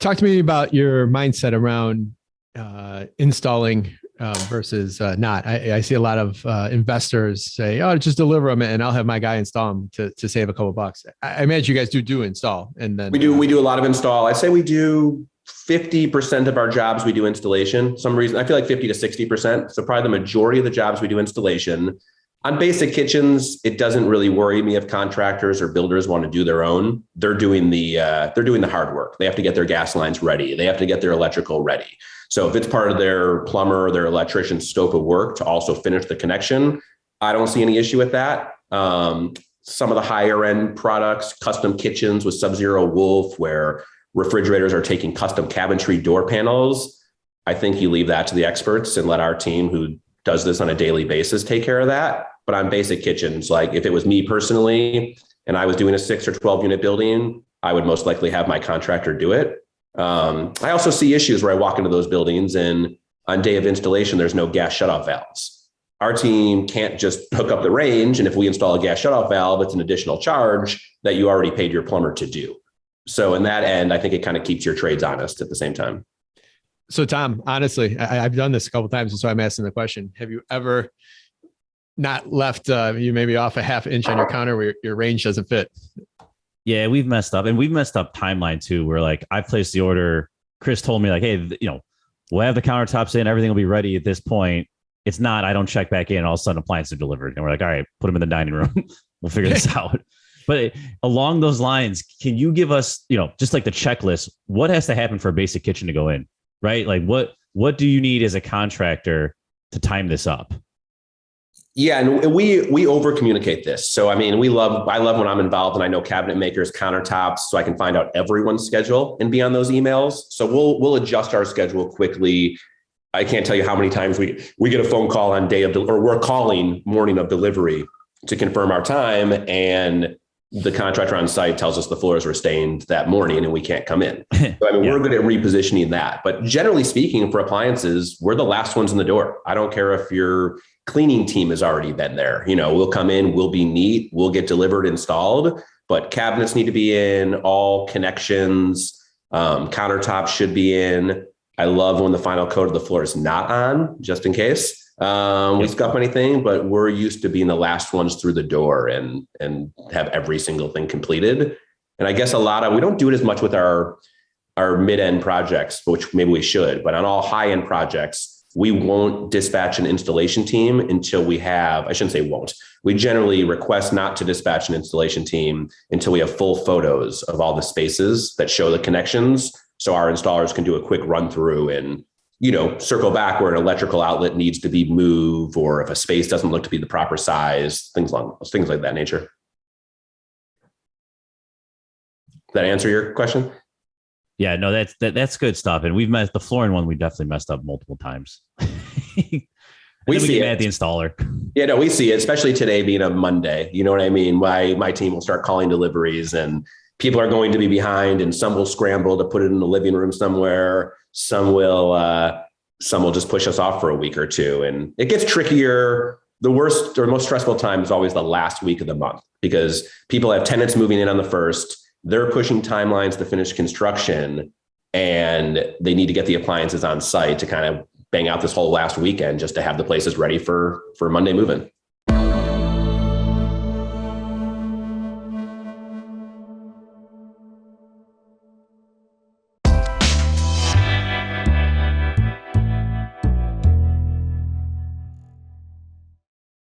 talk to me about your mindset around installing versus not. I see a lot of investors say, "Oh, just deliver them, and I'll have my guy install them to save a couple bucks." I imagine you guys do install, and then we do a lot of install. I'd say we do 50% of our jobs we do installation. Some reason I feel like 50 to 60%. So probably the majority of the jobs we do installation. On basic kitchens, it doesn't really worry me if contractors or builders want to do their own. They're doing the hard work. They have to get their gas lines ready. They have to get their electrical ready. So if it's part of their plumber or their electrician's scope of work to also finish the connection, I don't see any issue with that. Some of the higher end products, custom kitchens with Sub-Zero Wolf, where refrigerators are taking custom cabinetry door panels, I think you leave that to the experts and let our team who does this on a daily basis take care of that. But on basic kitchens, like if it was me personally and I was doing a 6 or 12 unit building, I would most likely have my contractor do it. I also see issues where I walk into those buildings and on day of installation, there's no gas shutoff valves. Our team can't just hook up the range. And if we install a gas shutoff valve, it's an additional charge that you already paid your plumber to do. So in that end, I think it kind of keeps your trades honest at the same time. So Tom, honestly, I've done this a couple of times, and so I'm asking the question: have you ever not left you maybe off a half inch on your counter where your range doesn't fit? Yeah, we've messed up, and we've messed up timeline too. Where like I placed the order, Chris told me like, hey, we'll have the countertops in, everything will be ready at this point. It's not. I don't check back in. All of a sudden, appliances are delivered, and we're like, all right, put them in the dining room. We'll figure this out. But along those lines, can you give us, just like the checklist, what has to happen for a basic kitchen to go in? Right? Like what do you need as a contractor to time this up? Yeah, and we over communicate this. So I mean, I love when I'm involved and I know cabinet makers, countertops, so I can find out everyone's schedule and be on those emails. So we'll adjust our schedule quickly. I can't tell you how many times we get a phone call on day of or we're calling morning of delivery to confirm our time, and the contractor on site tells us the floors were stained that morning and we can't come in. So, I mean, We're good at repositioning that. But generally speaking, for appliances, we're the last ones in the door. I don't care if your cleaning team has already been there. We'll come in, we'll be neat, we'll get delivered, installed, but cabinets need to be in, all connections, countertops should be in. I love when the final coat of the floor is not on, just in case we scuff anything, but we're used to being the last ones through the door and have every single thing completed. And I guess we don't do it as much with our mid-end projects, which maybe we should, but on all high-end projects, we won't dispatch an installation team until we have, I shouldn't say won't, we generally request not to dispatch an installation team until we have full photos of all the spaces that show the connections. So our installers can do a quick run through and circle back where an electrical outlet needs to be moved, or if a space doesn't look to be the proper size, things like that nature. Does that answer your question? Yeah, no, that's good stuff. And we've the flooring one, we definitely messed up multiple times. we see it at the installer. Yeah, no, we see it, especially today being a Monday. You know what I mean? My team will start calling deliveries and people are going to be behind, and some will scramble to put it in the living room somewhere. Some will just push us off for a week or two, and it gets trickier. The worst or most stressful time is always the last week of the month, because people have tenants moving in on the 1st. They're pushing timelines to finish construction, and they need to get the appliances on site to kind of bang out this whole last weekend just to have the places ready for Monday move-in.